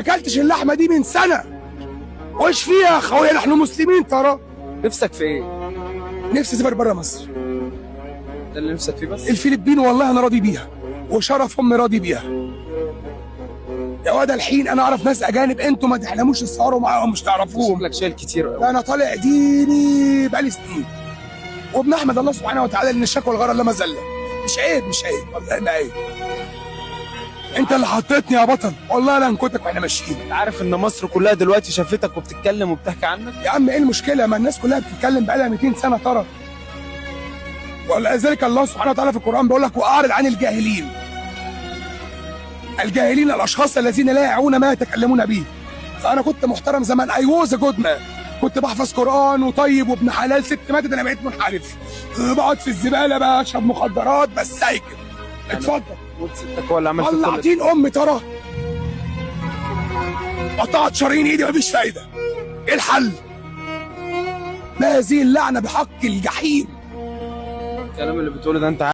ما اكلتش اللحمه دي من سنه. وش فيها يا اخويا؟ نحن مسلمين ترى. نفسك في ايه؟ نفسي اسافر بره مصر. ده اللي نفسك فيه بس؟ الفلبين والله انا راضي بيها، وشرف امي راضي بيها. يا واد الحين انا اعرف ناس اجانب انتوا ما تحلموش تصوروا معاهم، مش تعرفوهم. شكلك شايل كتير قوي. ده انا طالع ديني بقالي سنين، وبنحمد الله سبحانه وتعالى ان الشكوى والغرر لا مزله. مش عيب مش عيب والله ما عيب. انت اللي حطيتني يا بطل، والله لا انكتك واحنا ماشيين. انت عارف ان مصر كلها دلوقتي شافتك وبتتكلم وبتحكي عنك؟ يا عم ايه المشكله؟ ما الناس كلها بتتكلم بقالها 200 سنه ترى. ولذلك الله سبحانه وتعالى في القران بيقول لك واعرض عن الجاهلين. الجاهلين الاشخاص الذين لا يعون ما يتكلمون به. فانا كنت محترم زمان، اي ووز جود مان، كنت بحفظ قران وطيب وابن حلال. ست ماتت انا بقيت منحرف، بقعد في الزباله بشرب مخدرات بس سايكل. اتفضل. قلت ستك هو اللي عمل فيك كل ده. طلعتين امي ترى، قطعت شرايين ايدي مفيش فايده. ايه الحل؟ ما هذه اللعنه بحق الجحيم. الكلام اللي بتقوله ده انت